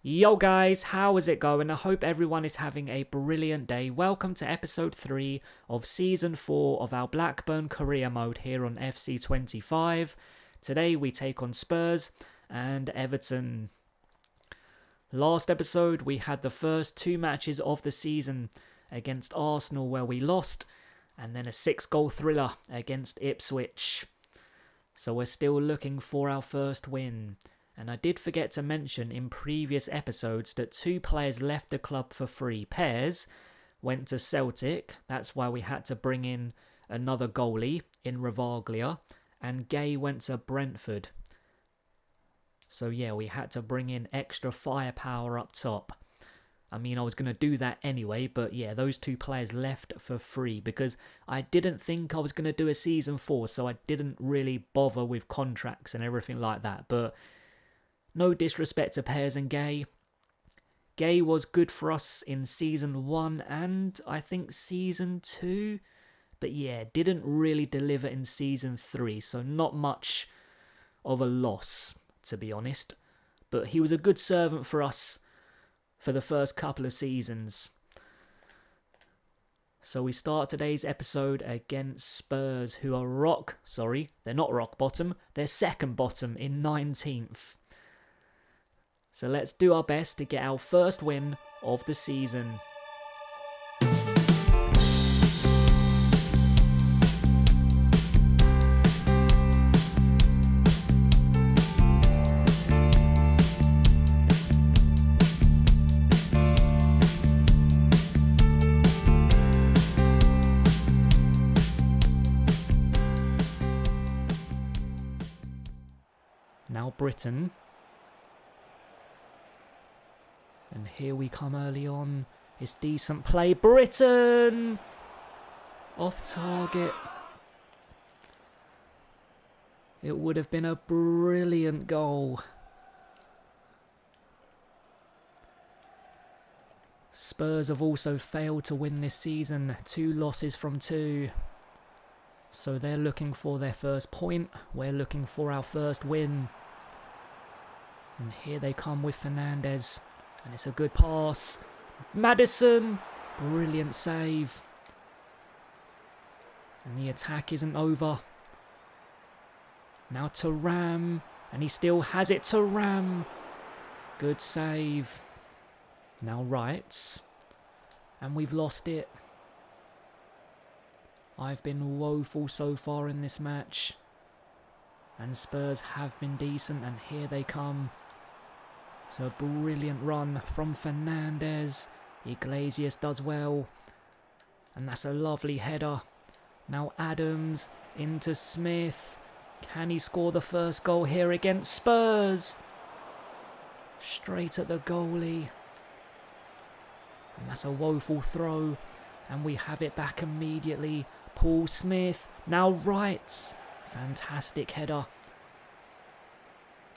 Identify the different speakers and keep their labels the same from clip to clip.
Speaker 1: Yo guys, how is it going? I hope everyone is having a brilliant day. Welcome to episode 3 of season 4 of our Blackburn career mode here on FC25. Today we take on Spurs and Everton. Last episode we had the first 2 matches of the season against Arsenal where we lost, and then a 6-goal thriller against Ipswich. So we're still looking for our first win. And I did forget to mention in previous episodes that 2 players left the club for free. Pears went to Celtic, that's why we had to bring in another goalie in Ravaglia, and Gay went to Brentford. So yeah, we had to bring in extra firepower up top. I mean, I was going to do that anyway, but yeah, those 2 players left for free because I didn't think I was going to do a season 4, so I didn't really bother with contracts and everything like that. But no disrespect to Pears and Gay. Gay was good for us in season 1 and I think season 2. But yeah, didn't really deliver in season 3, so not much of a loss, to be honest. But he was a good servant for us for the first couple of seasons. So we start today's episode against Spurs, who are they're not rock bottom, they're second bottom in 19th. So let's do our best to get our first win of the season. Now Britain. And here we come early on. It's decent play. Britain! Off target. It would have been a brilliant goal. Spurs have also failed to win this season. 2 losses from 2. So they're looking for their first point. We're looking for our first win. And here they come with Fernandes. And it's a good pass. Maddison. Brilliant save. And the attack isn't over. Now to Ram. And he still has it to Ram. Good save. Now Wrights. And we've lost it. I've been woeful so far in this match. And Spurs have been decent. And here they come. So a brilliant run from Fernandes. Iglesias does well. And that's a lovely header. Now Adams into Smith. Can he score the first goal here against Spurs? Straight at the goalie. And that's a woeful throw. And we have it back immediately. Paul Smith. Now Wrights. Fantastic header.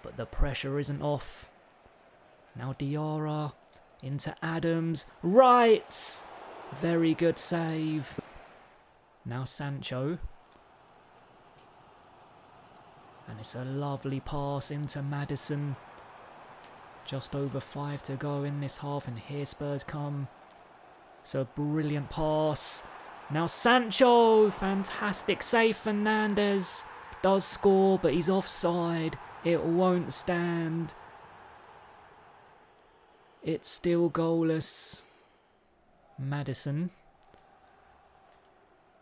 Speaker 1: But the pressure isn't off. Now Diarra into Adams. Wrights! Very good save. Now Sancho. And it's a lovely pass into Maddison. Just over 5 to go in this half, and here Spurs come. So brilliant pass. Now Sancho! Fantastic save. Fernandes does score, but he's offside. It won't stand. It's still goalless. Maddison.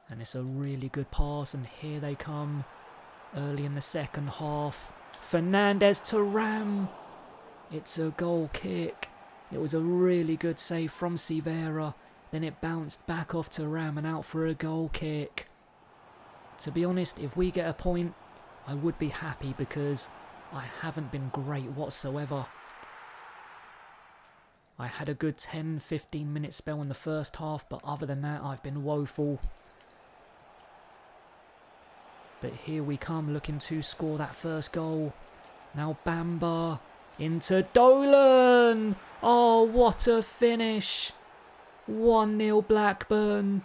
Speaker 1: And it's a really good pass. And here they come. Early in the second half. Fernandes to Ram. It's a goal kick. It was a really good save from Sivera. Then it bounced back off to Ram and out for a goal kick. To be honest, if we get a point, I would be happy because I haven't been great whatsoever. I had a good 10-15 minute spell in the first half, but other than that, I've been woeful. But here we come, looking to score that first goal. Now Bamba into Dolan. Oh, what a finish. 1-0 Blackburn.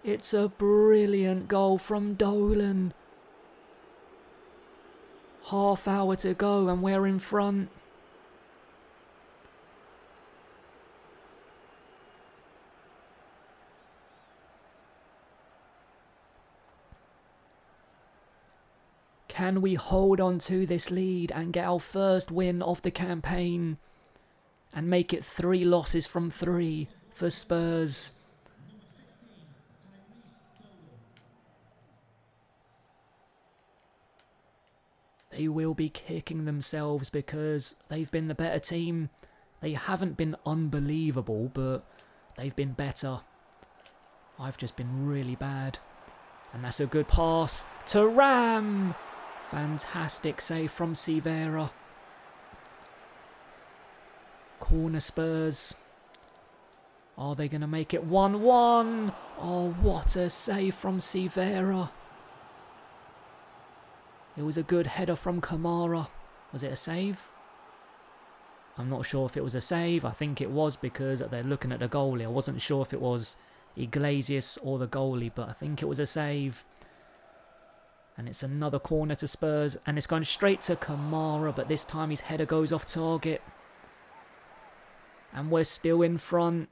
Speaker 1: It's a brilliant goal from Dolan. Half hour to go and we're in front. Can we hold on to this lead and get our first win of the campaign and make it 3 losses from 3 for Spurs? They will be kicking themselves because they've been the better team. They haven't been unbelievable, but they've been better. I've just been really bad. And that's a good pass to Ram. Fantastic save from Sivera. Corner Spurs. Are they going to make it 1-1? Oh, what a save from Sivera. It was a good header from Kamara. Was it a save? I'm not sure if it was a save. I think it was because they're looking at the goalie. I wasn't sure if it was Iglesias or the goalie, but I think it was a save. And it's another corner to Spurs, and it's going straight to Kamara, but this time his header goes off target. And we're still in front.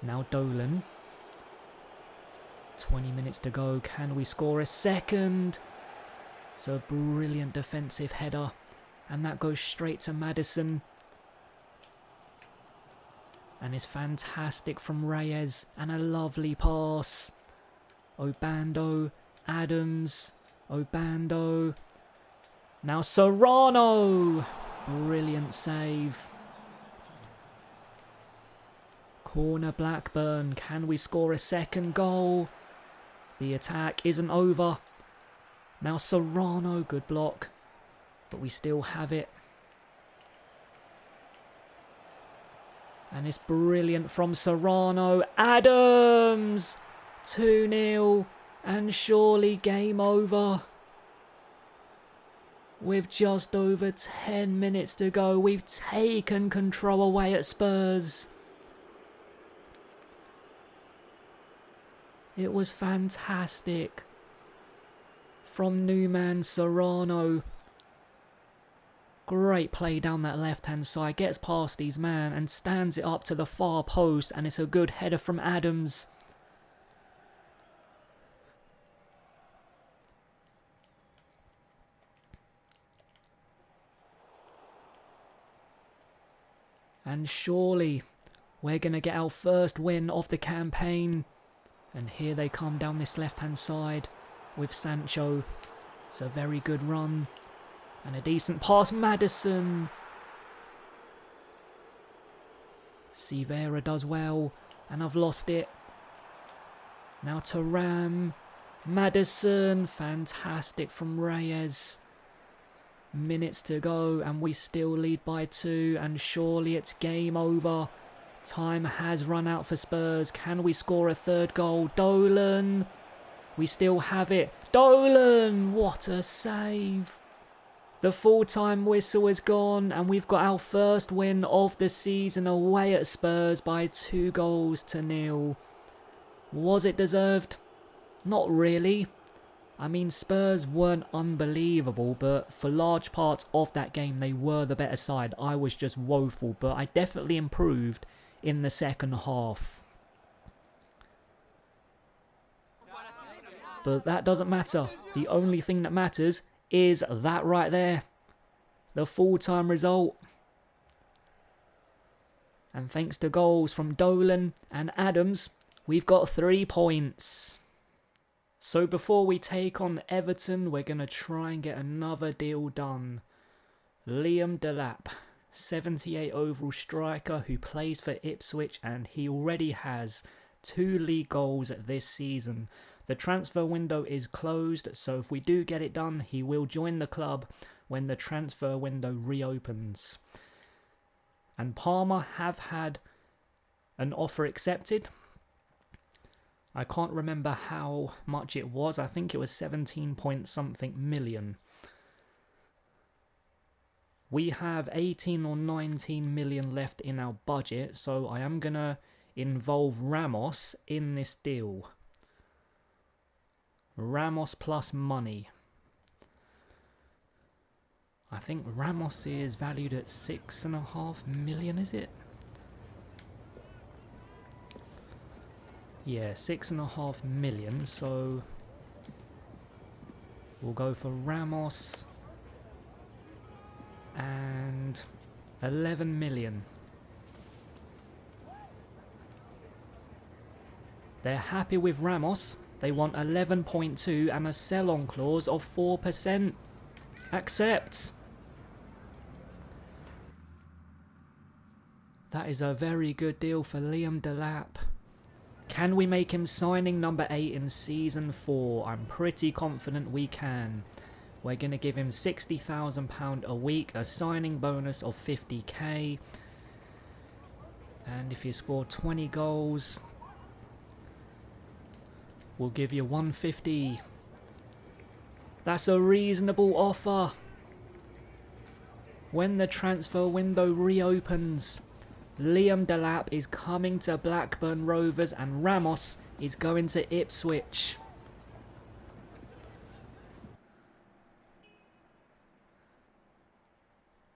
Speaker 1: Now Dolan. 20 minutes to go. Can we score a second? It's a brilliant defensive header, and that goes straight to Maddison. And it's fantastic from Reyes, and a lovely pass. Obando, Adams, Obando. Now Serrano. Brilliant save. Corner Blackburn. Can we score a second goal? The attack isn't over. Now Serrano, good block. But we still have it. And it's brilliant from Serrano. Adams! 2-0. And surely game over. With just over 10 minutes to go, we've taken control away at Spurs. It was fantastic. From Newman Serrano. Great play down that left-hand side. Gets past his man and stands it up to the far post. And it's a good header from Adams. And surely we're going to get our first win of the campaign. And here they come down this left-hand side with Sancho. It's a very good run. And a decent pass. Maddison. Sivera does well. And I've lost it. Now to Ram. Maddison. Fantastic from Reyes. Minutes to go. And we still lead by 2. And surely it's game over. Time has run out for Spurs. Can we score a third goal? Dolan. We still have it. Dolan. What a save. The full-time whistle is gone, and we've got our first win of the season away at Spurs by 2-0. Was it deserved? Not really. I mean, Spurs weren't unbelievable, but for large parts of that game, they were the better side. I was just woeful, but I definitely improved in the second half. But that doesn't matter. The only thing that matters is that right there. The full-time result. And thanks to goals from Dolan and Adams, we've got 3 points. So before we take on Everton, we're going to try and get another deal done. Liam Delap, 78 overall striker who plays for Ipswich, and he already has 2 league goals this season. The transfer window is closed, so if we do get it done, he will join the club when the transfer window reopens. And Parma have had an offer accepted. I can't remember how much it was. I think it was 17 point something million. We have 18 or 19 million left in our budget, so I am going to involve Ramos in this deal. Ramos plus money. I think Ramos is valued at 6.5 million, is it? Yeah, 6.5 million, so We'll go for Ramos. And 11 million. They're happy with Ramos. They want 11.2 and a sell-on clause of 4%. Accept. That is a very good deal for Liam Delap. Can we make him signing number 8 in Season 4? I'm pretty confident we can. We're going to give him £60,000 a week, a signing bonus of 50k. And if you score 20 goals, we'll give you 150. That's a reasonable offer. When the transfer window reopens, Liam Delap is coming to Blackburn Rovers and Ramos is going to Ipswich.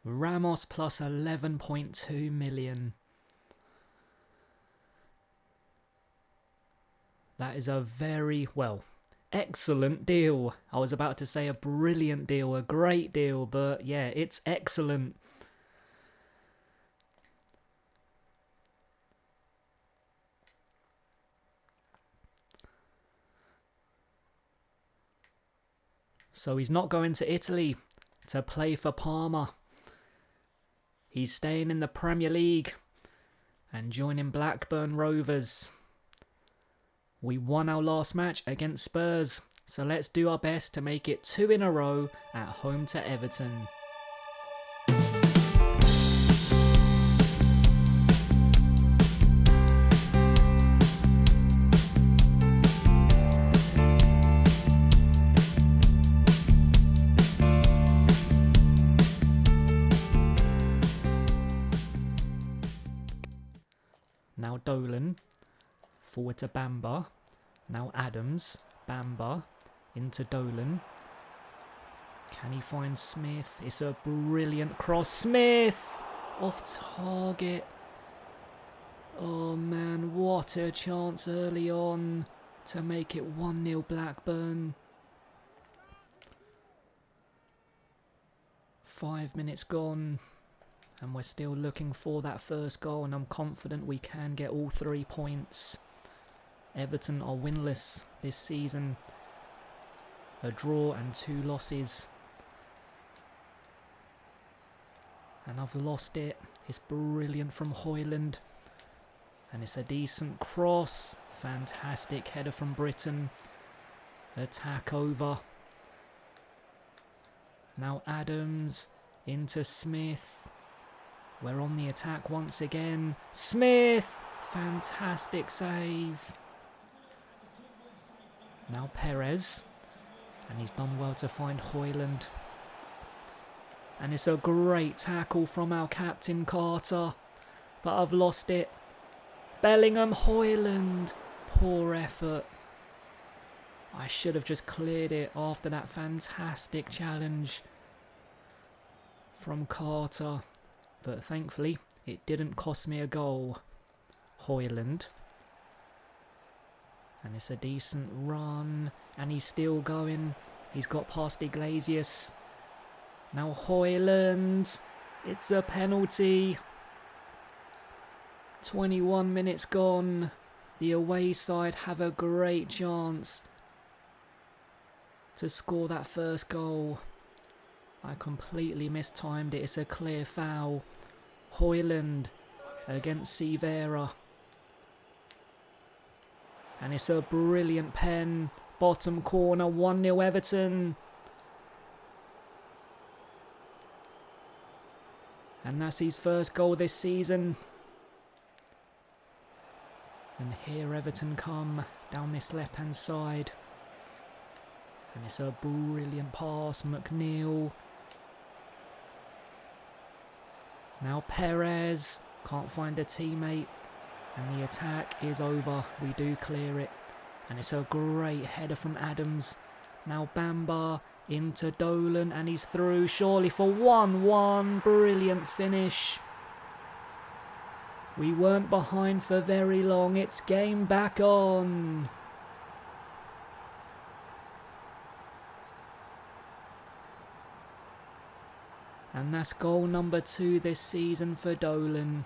Speaker 1: Ramos plus 11.2 million. That is a very, well, excellent deal. I was about to say a brilliant deal, a great deal, but yeah, it's excellent. So he's not going to Italy to play for Parma. He's staying in the Premier League and joining Blackburn Rovers. We won our last match against Spurs, so let's do our best to make it 2 in a row at home to Everton. Now Dolan, forward to Bamba. Now Adams, Bamba, into Dolan. Can he find Smith? It's a brilliant cross. Smith! Off target. Oh man, what a chance early on to make it 1-0 Blackburn. 5 minutes gone. And we're still looking for that first goal, and I'm confident we can get all 3 points. Everton are winless this season. A draw and 2 losses. And I've lost it. It's brilliant from Højlund. And it's a decent cross. Fantastic header from Britain. Attack over. Now Adams into Smith. We're on the attack once again. Smith! Fantastic save. Now Perez. And he's done well to find Højlund. And it's a great tackle from our captain Carter. But I've lost it. Bellingham, Højlund. Poor effort. I should have just cleared it after that fantastic challenge from Carter. But thankfully, it didn't cost me a goal. Højlund. And it's a decent run. And he's still going. He's got past Iglesias. Now Højlund. It's a penalty. 21 minutes gone. The away side have a great chance to score that first goal. I completely mistimed it. It's a clear foul. Højlund against Severa. And it's a brilliant pen. Bottom corner, 1-0 Everton. And that's his first goal this season. And here Everton come down this left-hand side. And it's a brilliant pass. McNeil. Now Perez. Can't find a teammate. And the attack is over. We do clear it. And it's a great header from Adams. Now Bamba into Dolan. And he's through surely for 1-1. Brilliant finish. We weren't behind for very long. It's game back on. And that's goal number 2 this season for Dolan.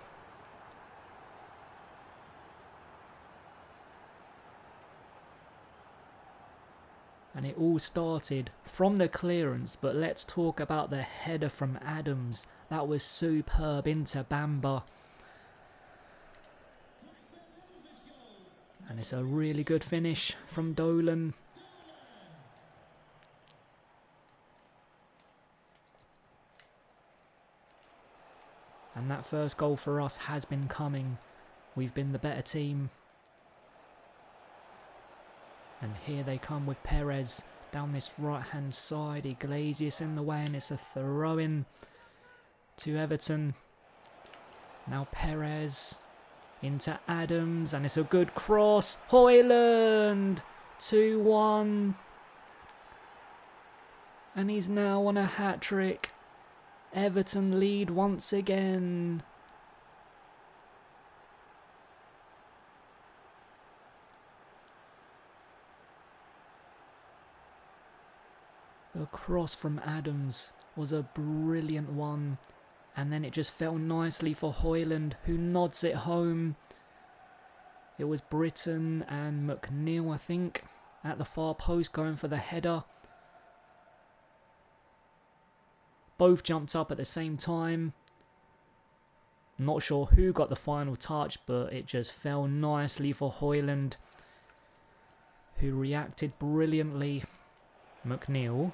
Speaker 1: And it all started from the clearance, but let's talk about the header from Adams. That was superb into Bamba. And it's a really good finish from Dolan. And that first goal for us has been coming. We've been the better team. And here they come with Perez down this right-hand side. Iglesias in the way, and it's a throw-in to Everton. Now Perez into Adams, and it's a good cross. Højlund! 2-1. And he's now on a hat-trick. Everton lead once again. The cross from Adams was a brilliant one. And then it just fell nicely for Højlund, who nods it home. It was Britton and McNeil, I think, at the far post going for the header. Both jumped up at the same time. Not sure who got the final touch, but it just fell nicely for Højlund, who reacted brilliantly. McNeil.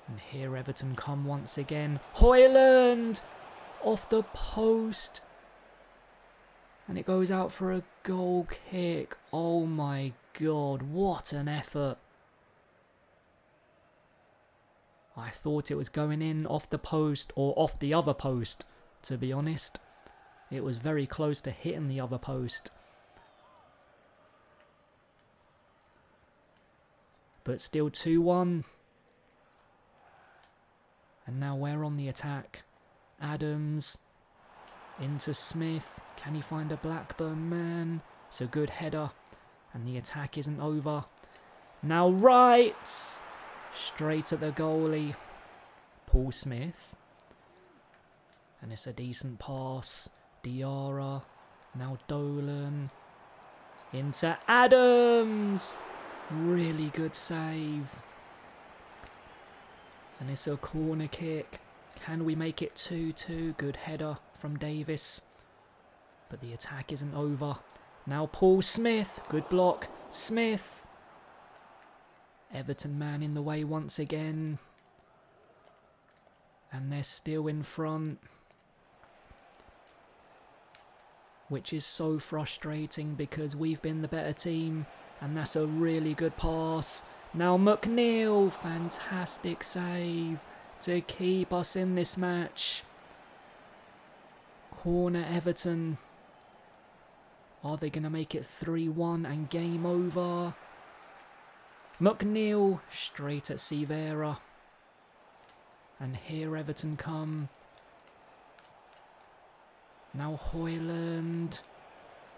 Speaker 1: And here Everton come once again. Højlund! Off the post. And it goes out for a goal kick. Oh my god, what an effort. I thought it was going in off the post, or off the other post, to be honest. It was very close to hitting the other post. But still 2-1. And now we're on the attack. Adams into Smith. Can he find a Blackburn man? It's a good header. And the attack isn't over. Now Wright! Straight at the goalie. Paul Smith. And it's a decent pass. Diarra. Now Dolan. Into Adams! Really good save. And it's a corner kick. Can we make it 2-2? Good header from Davis. But the attack isn't over. Now Paul Smith. Good block. Smith. Everton man in the way once again. And they're still in front. Which is so frustrating because we've been the better team. And that's a really good pass. Now McNeil, fantastic save to keep us in this match. Corner Everton. Are they going to make it 3-1 and game over? McNeil straight at Severa. And here Everton come. Now Højlund.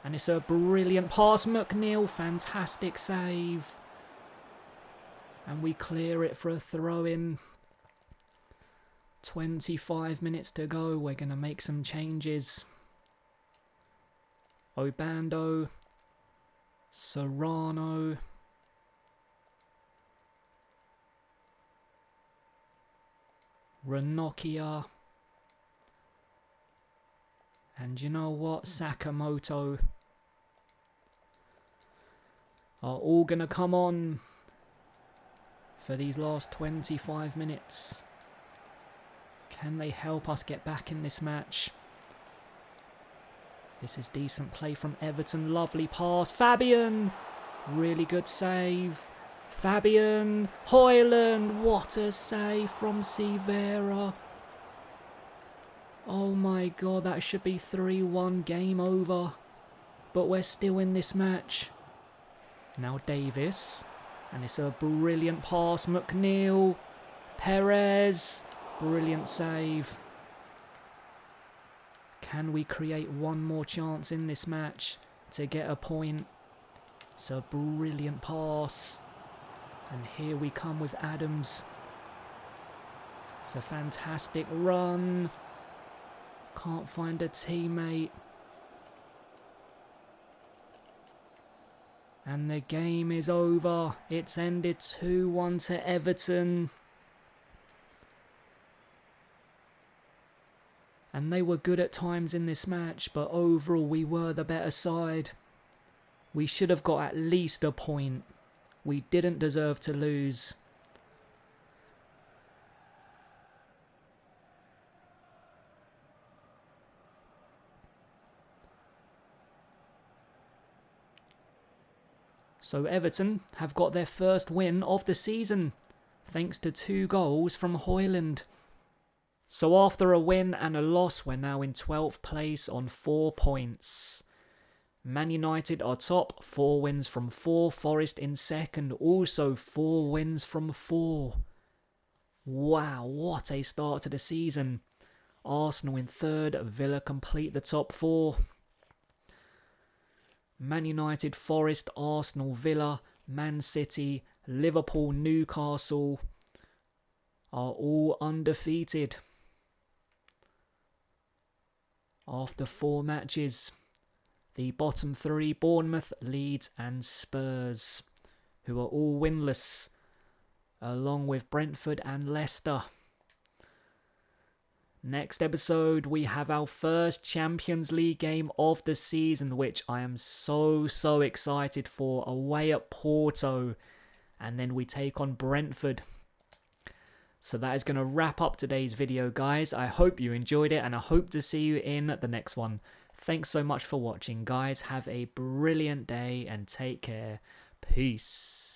Speaker 1: And it's a brilliant pass. McNeil, fantastic save. And we clear it for a throw-in. 25 minutes to go. We're going to make some changes. Obando. Serrano. Ranocchia. And you know what? Sakamoto are all going to come on for these last 25 minutes. Can they help us get back in this match? This is decent play from Everton. Lovely pass. Fabian! Really good save. Fabian! Højlund! What a save from Severa. Oh my god, that should be 3-1, game over. But we're still in this match. Now Davis. And it's a brilliant pass. McNeil. Perez. Brilliant save. Can we create one more chance in this match to get a point? It's a brilliant pass. And here we come with Adams. It's a fantastic run. Can't find a teammate. And the game is over. It's ended 2-1 to Everton. And they were good at times in this match, but overall we were the better side. We should have got at least a point. We didn't deserve to lose. So Everton have got their first win of the season, thanks to 2 goals from Højlund. So after a win and a loss, we're now in 12th place on 4 points. Man United are top, 4 wins from 4. Forest in second, also 4 wins from 4. Wow, what a start to the season. Arsenal in third, Villa complete the top 4. Man United, Forest, Arsenal, Villa, Man City, Liverpool, Newcastle are all undefeated after 4 matches. The bottom 3, Bournemouth, Leeds and Spurs, who are all winless, along with Brentford and Leicester. Next episode, we have our first Champions League game of the season, which I am so excited for, away at Porto. And then we take on Brentford. So that is going to wrap up today's video, guys. I hope you enjoyed it, and I hope to see you in the next one. Thanks so much for watching, guys. Have a brilliant day, and take care. Peace.